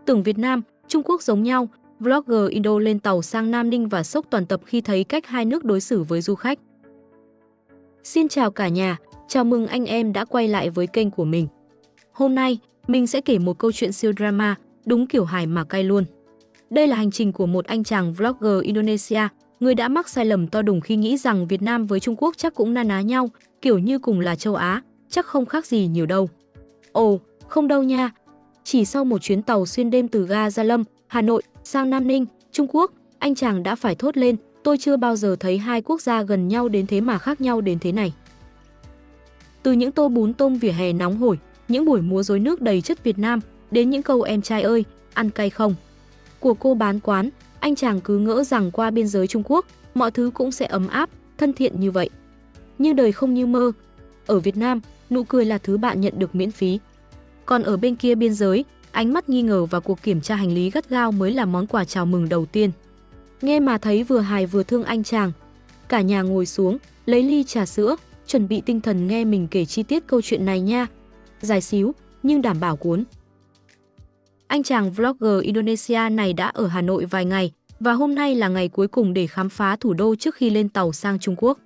Tưởng Việt Nam, Trung Quốc giống nhau, vlogger Indo lên tàu sang Nam Ninh và sốc toàn tập khi thấy cách hai nước đối xử với du khách. Xin chào cả nhà, chào mừng anh em đã quay lại với kênh của mình. Hôm nay, mình sẽ kể một câu chuyện siêu drama, đúng kiểu hài mà cay luôn. Đây là hành trình của một anh chàng vlogger Indonesia, người đã mắc sai lầm to đùng khi nghĩ rằng Việt Nam với Trung Quốc chắc cũng na ná nhau, kiểu như cùng là châu Á, chắc không khác gì nhiều đâu. Ồ, không đâu nha. Chỉ sau một chuyến tàu xuyên đêm từ ga Gia Lâm, Hà Nội sang Nam Ninh, Trung Quốc, anh chàng đã phải thốt lên, tôi chưa bao giờ thấy hai quốc gia gần nhau đến thế mà khác nhau đến thế này. Từ những tô bún tôm vỉa hè nóng hổi, những buổi múa rối nước đầy chất Việt Nam, đến những câu em trai ơi, ăn cay không? Của cô bán quán, anh chàng cứ ngỡ rằng qua biên giới Trung Quốc, mọi thứ cũng sẽ ấm áp, thân thiện như vậy. Nhưng đời không như mơ. Ở Việt Nam, nụ cười là thứ bạn nhận được miễn phí. Còn ở bên kia biên giới, ánh mắt nghi ngờ và cuộc kiểm tra hành lý gắt gao mới là món quà chào mừng đầu tiên. Nghe mà thấy vừa hài vừa thương anh chàng. Cả nhà ngồi xuống, lấy ly trà sữa, chuẩn bị tinh thần nghe mình kể chi tiết câu chuyện này nha. Dài xíu, nhưng đảm bảo cuốn. Anh chàng vlogger Indonesia này đã ở Hà Nội vài ngày và hôm nay là ngày cuối cùng để khám phá thủ đô trước khi lên tàu sang Trung Quốc.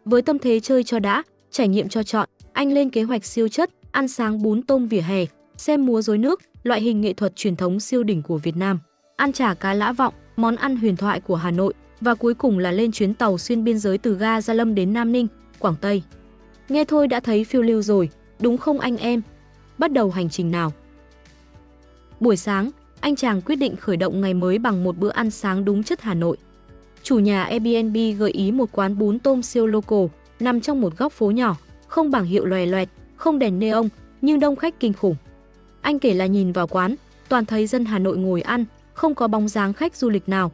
Với tâm thế chơi cho đã, trải nghiệm cho trọn, anh lên kế hoạch siêu chất, ăn sáng bún tôm vỉa hè, xem múa rối nước, loại hình nghệ thuật truyền thống siêu đỉnh của Việt Nam, ăn chả cá Lã Vọng, món ăn huyền thoại của Hà Nội và cuối cùng là lên chuyến tàu xuyên biên giới từ ga Gia Lâm đến Nam Ninh, Quảng Tây. Nghe thôi đã thấy phiêu lưu rồi, đúng không anh em? Bắt đầu hành trình nào. Buổi sáng, anh chàng quyết định khởi động ngày mới bằng một bữa ăn sáng đúng chất Hà Nội. Chủ nhà Airbnb gợi ý một quán bún tôm siêu local, nằm trong một góc phố nhỏ, không bảng hiệu lòe loẹt, không đèn neon, nhưng đông khách kinh khủng. Anh kể là nhìn vào quán, toàn thấy dân Hà Nội ngồi ăn, không có bóng dáng khách du lịch nào.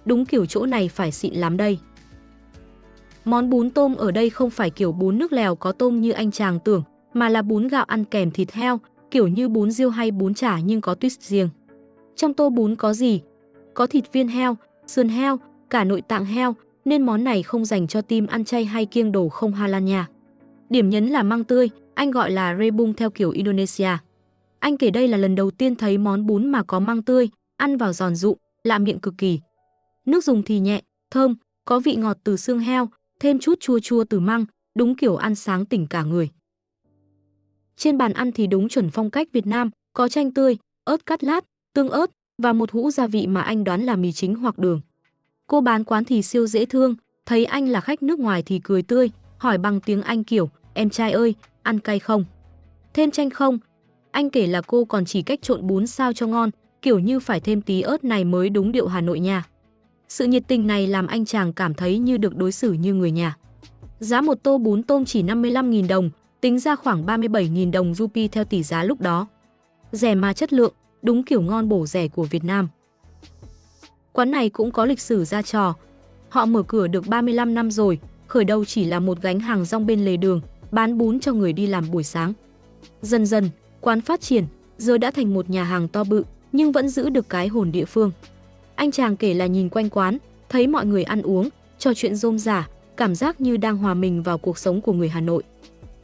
Đúng kiểu chỗ này phải xịn lắm đây. Món bún tôm ở đây không phải kiểu bún nước lèo có tôm như anh chàng tưởng, mà là bún gạo ăn kèm thịt heo, kiểu như bún riêu hay bún chả nhưng có twist riêng. Trong tô bún có gì? Có thịt viên heo, sườn heo, cả nội tạng heo, nên món này không dành cho team ăn chay hay kiêng đồ không halal nha. Điểm nhấn là măng tươi, anh gọi là rebung theo kiểu Indonesia. Anh kể đây là lần đầu tiên thấy món bún mà có măng tươi, ăn vào giòn rụm, lạ miệng cực kỳ. Nước dùng thì nhẹ, thơm, có vị ngọt từ xương heo, thêm chút chua chua từ măng, đúng kiểu ăn sáng tỉnh cả người. Trên bàn ăn thì đúng chuẩn phong cách Việt Nam, có chanh tươi, ớt cắt lát, tương ớt và một hũ gia vị mà anh đoán là mì chính hoặc đường. Cô bán quán thì siêu dễ thương, thấy anh là khách nước ngoài thì cười tươi, hỏi bằng tiếng Anh kiểu, em trai ơi, ăn cay không? Thêm chanh không? Anh kể là cô còn chỉ cách trộn bún sao cho ngon, kiểu như phải thêm tí ớt này mới đúng điệu Hà Nội nha. Sự nhiệt tình này làm anh chàng cảm thấy như được đối xử như người nhà. Giá một tô bún tôm chỉ 55.000 đồng, tính ra khoảng 37.000 đồng rupee theo tỷ giá lúc đó. Rẻ mà chất lượng, đúng kiểu ngon bổ rẻ của Việt Nam. Quán này cũng có lịch sử ra trò. Họ mở cửa được 35 năm rồi, khởi đầu chỉ là một gánh hàng rong bên lề đường, bán bún cho người đi làm buổi sáng. Dần dần, quán phát triển, giờ đã thành một nhà hàng to bự, nhưng vẫn giữ được cái hồn địa phương. Anh chàng kể là nhìn quanh quán, thấy mọi người ăn uống, trò chuyện rôm rả, cảm giác như đang hòa mình vào cuộc sống của người Hà Nội.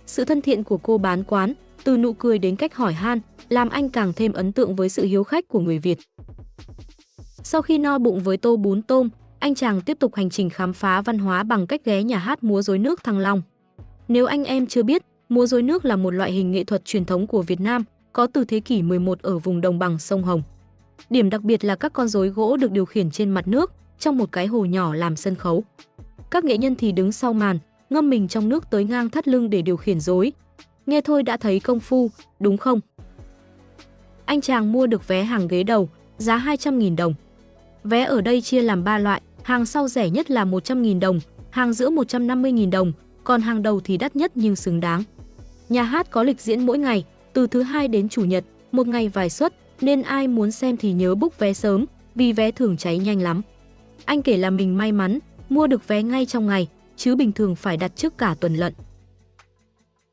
Sự thân thiện của cô bán quán, từ nụ cười đến cách hỏi han, làm anh càng thêm ấn tượng với sự hiếu khách của người Việt. Sau khi no bụng với tô bún tôm, anh chàng tiếp tục hành trình khám phá văn hóa bằng cách ghé nhà hát múa rối nước Thăng Long. Nếu anh em chưa biết, múa rối nước là một loại hình nghệ thuật truyền thống của Việt Nam, có từ thế kỷ 11 ở vùng đồng bằng sông Hồng. Điểm đặc biệt là các con rối gỗ được điều khiển trên mặt nước, trong một cái hồ nhỏ làm sân khấu. Các nghệ nhân thì đứng sau màn, ngâm mình trong nước tới ngang thắt lưng để điều khiển rối. Nghe thôi đã thấy công phu, đúng không? Anh chàng mua được vé hàng ghế đầu, giá 200.000 đồng. Vé ở đây chia làm 3 loại, hàng sau rẻ nhất là 100.000 đồng, hàng giữa 150.000 đồng, còn hàng đầu thì đắt nhất nhưng xứng đáng. Nhà hát có lịch diễn mỗi ngày, từ thứ Hai đến Chủ nhật, một ngày vài suất, nên ai muốn xem thì nhớ book vé sớm, vì vé thường cháy nhanh lắm. Anh kể là mình may mắn, mua được vé ngay trong ngày, chứ bình thường phải đặt trước cả tuần lận.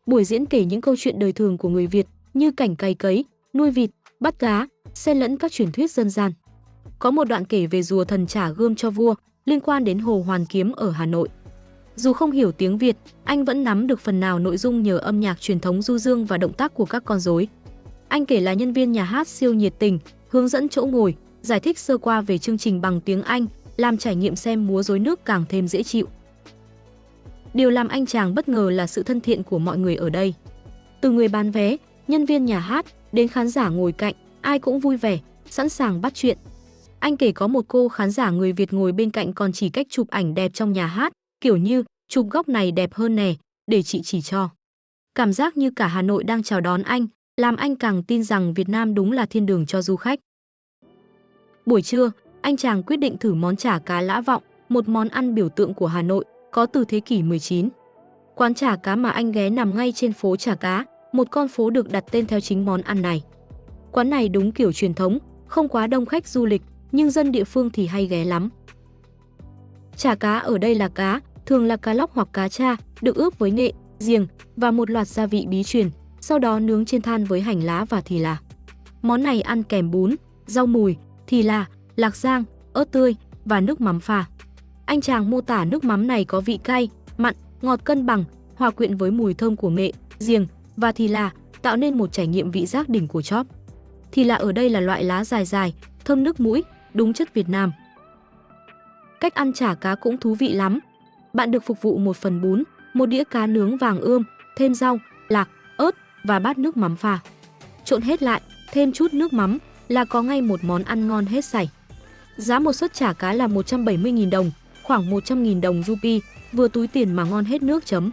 Buổi diễn kể những câu chuyện đời thường của người Việt như cảnh cày cấy, nuôi vịt, bắt cá, xen lẫn các truyền thuyết dân gian. Có một đoạn kể về rùa thần trả gươm cho vua, liên quan đến Hồ Hoàn Kiếm ở Hà Nội. Dù không hiểu tiếng Việt, anh vẫn nắm được phần nào nội dung nhờ âm nhạc truyền thống du dương và động tác của các con rối. Anh kể là nhân viên nhà hát siêu nhiệt tình, hướng dẫn chỗ ngồi, giải thích sơ qua về chương trình bằng tiếng Anh, làm trải nghiệm xem múa rối nước càng thêm dễ chịu. Điều làm anh chàng bất ngờ là sự thân thiện của mọi người ở đây. Từ người bán vé, nhân viên nhà hát, đến khán giả ngồi cạnh, ai cũng vui vẻ, sẵn sàng bắt chuyện. Anh kể có một cô khán giả người Việt ngồi bên cạnh còn chỉ cách chụp ảnh đẹp trong nhà hát, kiểu như chụp góc này đẹp hơn nè, để chị chỉ cho. Cảm giác như cả Hà Nội đang chào đón anh, làm anh càng tin rằng Việt Nam đúng là thiên đường cho du khách. Buổi trưa, anh chàng quyết định thử món chả cá Lã Vọng, một món ăn biểu tượng của Hà Nội, có từ thế kỷ 19. Quán chả cá mà anh ghé nằm ngay trên phố Chả Cá, một con phố được đặt tên theo chính món ăn này. Quán này đúng kiểu truyền thống, không quá đông khách du lịch, nhưng dân địa phương thì hay ghé lắm. Chả cá ở đây là cá, thường là cá lóc hoặc cá tra, được ướp với nghệ, riềng và một loạt gia vị bí truyền, sau đó nướng trên than với hành lá và thì là. Món này ăn kèm bún, rau mùi, thì là, lạc rang, ớt tươi và nước mắm pha. Anh chàng mô tả nước mắm này có vị cay, mặn, ngọt cân bằng, hòa quyện với mùi thơm của nghệ, riềng và thì là, tạo nên một trải nghiệm vị giác đỉnh của chóp. Thì là ở đây là loại lá dài dài, thơm nước mũi, đúng chất Việt Nam. Cách ăn chả cá cũng thú vị lắm. Bạn được phục vụ một phần bún, một đĩa cá nướng vàng ươm, thêm rau, lạc, ớt và bát nước mắm pha. Trộn hết lại, thêm chút nước mắm là có ngay một món ăn ngon hết sảy. Giá một suất chả cá là 170.000 đồng, khoảng 100.000 đồng rupee, vừa túi tiền mà ngon hết nước chấm.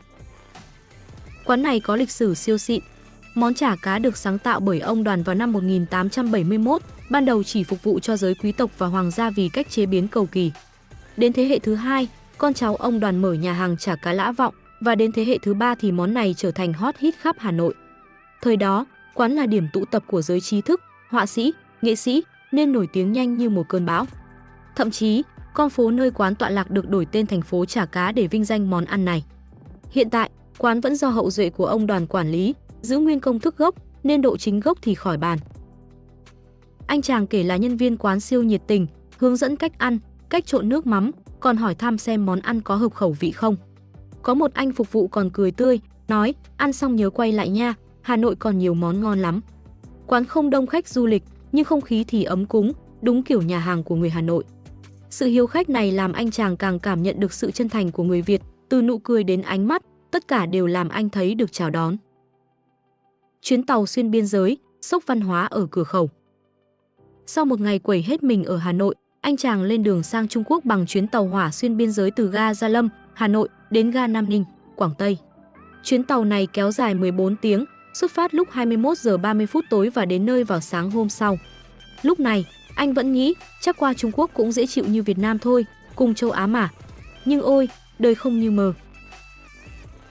Quán này có lịch sử siêu xịn. Món chả cá được sáng tạo bởi ông Đoàn vào năm 1871, ban đầu chỉ phục vụ cho giới quý tộc và hoàng gia vì cách chế biến cầu kỳ. Đến thế hệ thứ hai, con cháu ông Đoàn mở nhà hàng chả cá Lã Vọng và đến thế hệ thứ ba thì món này trở thành hot hit khắp Hà Nội. Thời đó, quán là điểm tụ tập của giới trí thức, họa sĩ, nghệ sĩ nên nổi tiếng nhanh như một cơn bão. Thậm chí, con phố nơi quán tọa lạc được đổi tên thành phố Chả Cá để vinh danh món ăn này. Hiện tại, quán vẫn do hậu duệ của ông Đoàn quản lý, giữ nguyên công thức gốc nên độ chính gốc thì khỏi bàn. Anh chàng kể là nhân viên quán siêu nhiệt tình, hướng dẫn cách ăn, cách trộn nước mắm, còn hỏi thăm xem món ăn có hợp khẩu vị không. Có một anh phục vụ còn cười tươi, nói ăn xong nhớ quay lại nha, Hà Nội còn nhiều món ngon lắm. Quán không đông khách du lịch, nhưng không khí thì ấm cúng, đúng kiểu nhà hàng của người Hà Nội. Sự hiếu khách này làm anh chàng càng cảm nhận được sự chân thành của người Việt, từ nụ cười đến ánh mắt, tất cả đều làm anh thấy được chào đón. Chuyến tàu xuyên biên giới, sốc văn hóa ở cửa khẩu. Sau một ngày quẩy hết mình ở Hà Nội, anh chàng lên đường sang Trung Quốc bằng chuyến tàu hỏa xuyên biên giới từ ga Gia Lâm, Hà Nội đến ga Nam Ninh, Quảng Tây. Chuyến tàu này kéo dài 14 tiếng, xuất phát lúc 21 giờ 30 phút tối và đến nơi vào sáng hôm sau. Lúc này, anh vẫn nghĩ chắc qua Trung Quốc cũng dễ chịu như Việt Nam thôi, cùng châu Á mà. Nhưng ôi, đời không như mơ.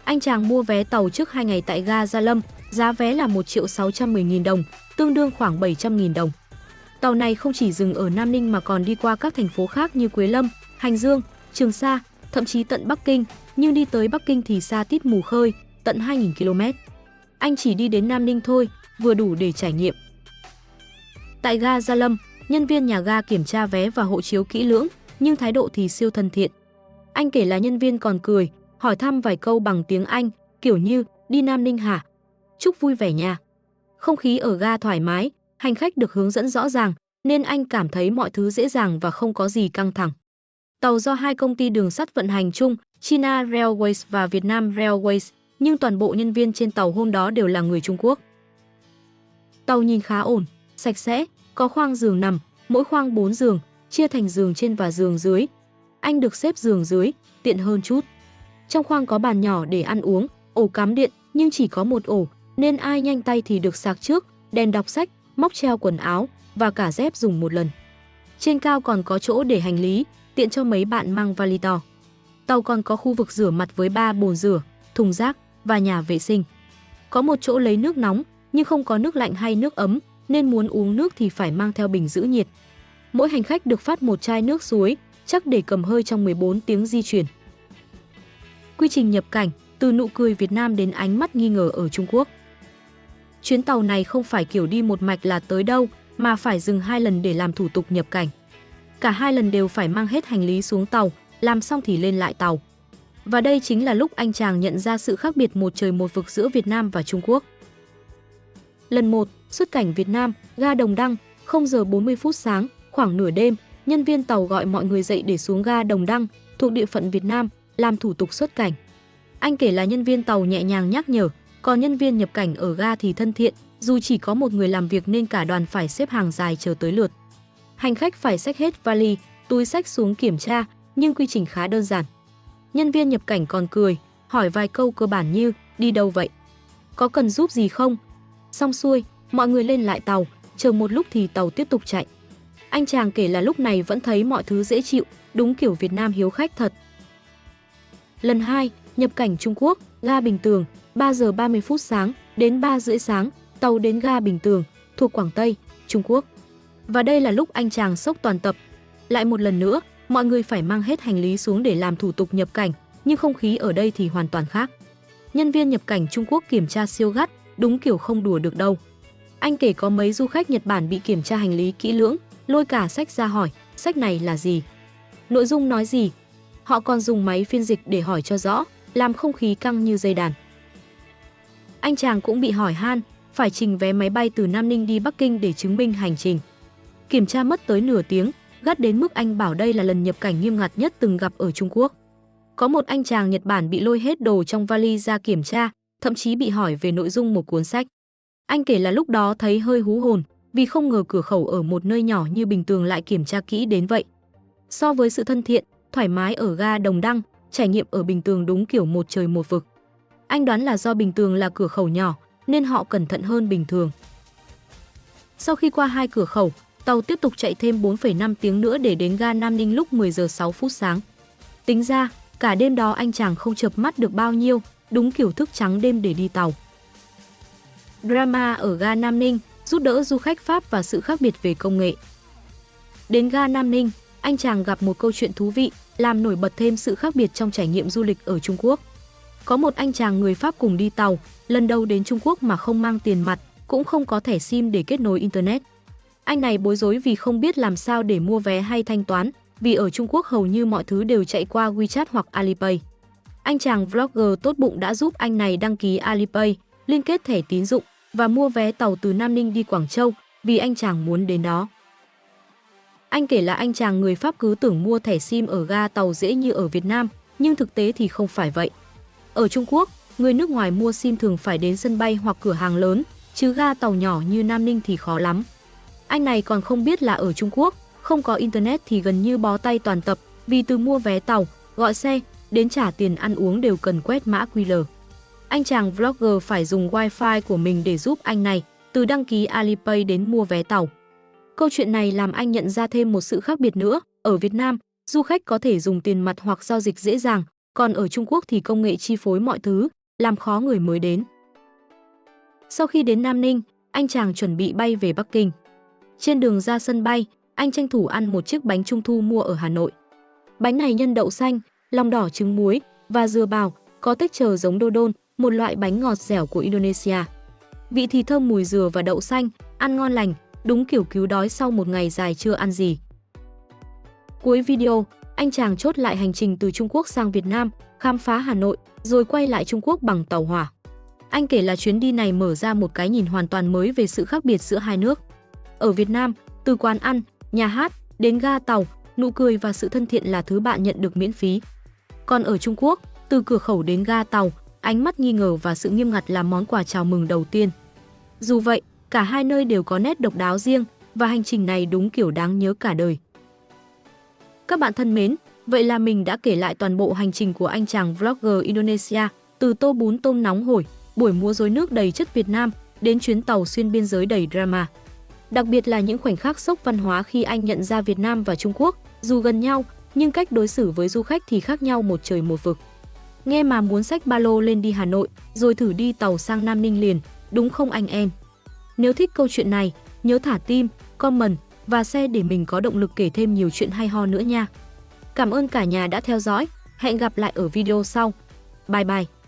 Anh chàng mua vé tàu trước 2 ngày tại ga Gia Lâm, giá vé là 1.610.000 đồng, tương đương khoảng 700.000 đồng. Tàu này không chỉ dừng ở Nam Ninh mà còn đi qua các thành phố khác như Quế Lâm, Hành Dương, Trường Sa, thậm chí tận Bắc Kinh, nhưng đi tới Bắc Kinh thì xa tít mù khơi, tận 2.000 km. Anh chỉ đi đến Nam Ninh thôi, vừa đủ để trải nghiệm. Tại ga Gia Lâm, nhân viên nhà ga kiểm tra vé và hộ chiếu kỹ lưỡng, nhưng thái độ thì siêu thân thiện. Anh kể là nhân viên còn cười, hỏi thăm vài câu bằng tiếng Anh, kiểu như đi Nam Ninh hả? Chúc vui vẻ nha. Không khí ở ga thoải mái, hành khách được hướng dẫn rõ ràng, nên anh cảm thấy mọi thứ dễ dàng và không có gì căng thẳng. Tàu do hai công ty đường sắt vận hành chung, China Railways và Vietnam Railways, nhưng toàn bộ nhân viên trên tàu hôm đó đều là người Trung Quốc. Tàu nhìn khá ổn, sạch sẽ, có khoang giường nằm, mỗi khoang 4 giường, chia thành giường trên và giường dưới. Anh được xếp giường dưới, tiện hơn chút. Trong khoang có bàn nhỏ để ăn uống, ổ cắm điện, nhưng chỉ có một ổ, nên ai nhanh tay thì được sạc trước, đèn đọc sách, móc treo quần áo và cả dép dùng một lần. Trên cao còn có chỗ để hành lý, tiện cho mấy bạn mang vali to. Tàu còn có khu vực rửa mặt với 3 bồn rửa, thùng rác và nhà vệ sinh. Có một chỗ lấy nước nóng, nhưng không có nước lạnh hay nước ấm, nên muốn uống nước thì phải mang theo bình giữ nhiệt. Mỗi hành khách được phát một chai nước suối, chắc để cầm hơi trong 14 tiếng di chuyển. Quy trình nhập cảnh, từ nụ cười Việt Nam đến ánh mắt nghi ngờ ở Trung Quốc. Chuyến tàu này không phải kiểu đi một mạch là tới đâu, mà phải dừng 2 lần để làm thủ tục nhập cảnh. Cả 2 lần đều phải mang hết hành lý xuống tàu, làm xong thì lên lại tàu. Và đây chính là lúc anh chàng nhận ra sự khác biệt một trời một vực giữa Việt Nam và Trung Quốc. Lần 1, xuất cảnh Việt Nam, ga Đồng Đăng, 0 giờ 40 phút sáng, khoảng nửa đêm, nhân viên tàu gọi mọi người dậy để xuống ga Đồng Đăng, thuộc địa phận Việt Nam, làm thủ tục xuất cảnh. Anh kể là nhân viên tàu nhẹ nhàng nhắc nhở, còn nhân viên nhập cảnh ở ga thì thân thiện, dù chỉ có một người làm việc nên cả đoàn phải xếp hàng dài chờ tới lượt. Hành khách phải xách hết vali, túi xách xuống kiểm tra, nhưng quy trình khá đơn giản. Nhân viên nhập cảnh còn cười, hỏi vài câu cơ bản như đi đâu vậy? Có cần giúp gì không? Xong xuôi, mọi người lên lại tàu, chờ một lúc thì tàu tiếp tục chạy. Anh chàng kể là lúc này vẫn thấy mọi thứ dễ chịu, đúng kiểu Việt Nam hiếu khách thật. Lần 2, nhập cảnh Trung Quốc, ga Bình Tường, 3 giờ 30 phút sáng đến 3 rưỡi sáng, tàu đến ga Bình Tường, thuộc Quảng Tây, Trung Quốc. Và đây là lúc anh chàng sốc toàn tập. Lại một lần nữa, mọi người phải mang hết hành lý xuống để làm thủ tục nhập cảnh, nhưng không khí ở đây thì hoàn toàn khác. Nhân viên nhập cảnh Trung Quốc kiểm tra siêu gắt, đúng kiểu không đùa được đâu. Anh kể có mấy du khách Nhật Bản bị kiểm tra hành lý kỹ lưỡng, lôi cả sách ra hỏi, sách này là gì? Nội dung nói gì? Họ còn dùng máy phiên dịch để hỏi cho rõ, làm không khí căng như dây đàn. Anh chàng cũng bị hỏi han, phải trình vé máy bay từ Nam Ninh đi Bắc Kinh để chứng minh hành trình. Kiểm tra mất tới nửa tiếng, gắt đến mức anh bảo đây là lần nhập cảnh nghiêm ngặt nhất từng gặp ở Trung Quốc. Có một anh chàng Nhật Bản bị lôi hết đồ trong vali ra kiểm tra, thậm chí bị hỏi về nội dung một cuốn sách. Anh kể là lúc đó thấy hơi hú hồn, vì không ngờ cửa khẩu ở một nơi nhỏ như Bình Tường lại kiểm tra kỹ đến vậy. So với sự thân thiện, thoải mái ở ga Đồng Đăng, trải nghiệm ở Bình Tường đúng kiểu một trời một vực. Anh đoán là do Bình Tường là cửa khẩu nhỏ, nên họ cẩn thận hơn bình thường. Sau khi qua 2 cửa khẩu, tàu tiếp tục chạy thêm 4,5 tiếng nữa để đến ga Nam Ninh lúc 10 giờ 6 phút sáng. Tính ra, cả đêm đó anh chàng không chợp mắt được bao nhiêu, đúng kiểu thức trắng đêm để đi tàu. Drama ở ga Nam Ninh, giúp đỡ du khách Pháp và sự khác biệt về công nghệ. Đến ga Nam Ninh, anh chàng gặp một câu chuyện thú vị, làm nổi bật thêm sự khác biệt trong trải nghiệm du lịch ở Trung Quốc. Có một anh chàng người Pháp cùng đi tàu, lần đầu đến Trung Quốc mà không mang tiền mặt, cũng không có thẻ SIM để kết nối Internet. Anh này bối rối vì không biết làm sao để mua vé hay thanh toán, vì ở Trung Quốc hầu như mọi thứ đều chạy qua WeChat hoặc Alipay. Anh chàng vlogger tốt bụng đã giúp anh này đăng ký Alipay, liên kết thẻ tín dụng và mua vé tàu từ Nam Ninh đi Quảng Châu vì anh chàng muốn đến đó. Anh kể là anh chàng người Pháp cứ tưởng mua thẻ SIM ở ga tàu dễ như ở Việt Nam, nhưng thực tế thì không phải vậy. Ở Trung Quốc, người nước ngoài mua SIM thường phải đến sân bay hoặc cửa hàng lớn, chứ ga tàu nhỏ như Nam Ninh thì khó lắm. Anh này còn không biết là ở Trung Quốc, không có Internet thì gần như bó tay toàn tập, vì từ mua vé tàu, gọi xe, đến trả tiền ăn uống đều cần quét mã QR. Anh chàng vlogger phải dùng Wi-Fi của mình để giúp anh này, từ đăng ký Alipay đến mua vé tàu. Câu chuyện này làm anh nhận ra thêm một sự khác biệt nữa. Ở Việt Nam, du khách có thể dùng tiền mặt hoặc giao dịch dễ dàng, còn ở Trung Quốc thì công nghệ chi phối mọi thứ, làm khó người mới đến. Sau khi đến Nam Ninh, anh chàng chuẩn bị bay về Bắc Kinh. Trên đường ra sân bay, anh tranh thủ ăn một chiếc bánh trung thu mua ở Hà Nội. Bánh này nhân đậu xanh, lòng đỏ trứng muối và dừa bào, có texture giống dodol, một loại bánh ngọt dẻo của Indonesia. Vị thì thơm mùi dừa và đậu xanh, ăn ngon lành, đúng kiểu cứu đói sau một ngày dài chưa ăn gì. Cuối video, anh chàng chốt lại hành trình từ Trung Quốc sang Việt Nam, khám phá Hà Nội, rồi quay lại Trung Quốc bằng tàu hỏa. Anh kể là chuyến đi này mở ra một cái nhìn hoàn toàn mới về sự khác biệt giữa hai nước. Ở Việt Nam, từ quán ăn, nhà hát, đến ga tàu, nụ cười và sự thân thiện là thứ bạn nhận được miễn phí. Còn ở Trung Quốc, từ cửa khẩu đến ga tàu, ánh mắt nghi ngờ và sự nghiêm ngặt là món quà chào mừng đầu tiên. Dù vậy, cả hai nơi đều có nét độc đáo riêng và hành trình này đúng kiểu đáng nhớ cả đời. Các bạn thân mến, vậy là mình đã kể lại toàn bộ hành trình của anh chàng vlogger Indonesia, từ tô bún tôm nóng hổi, buổi múa rối nước đầy chất Việt Nam đến chuyến tàu xuyên biên giới đầy drama. Đặc biệt là những khoảnh khắc sốc văn hóa khi anh nhận ra Việt Nam và Trung Quốc, dù gần nhau, nhưng cách đối xử với du khách thì khác nhau một trời một vực. Nghe mà muốn xách ba lô lên đi Hà Nội, rồi thử đi tàu sang Nam Ninh liền, đúng không anh em? Nếu thích câu chuyện này, nhớ thả tim, comment và share để mình có động lực kể thêm nhiều chuyện hay ho nữa nha. Cảm ơn cả nhà đã theo dõi, hẹn gặp lại ở video sau. Bye bye!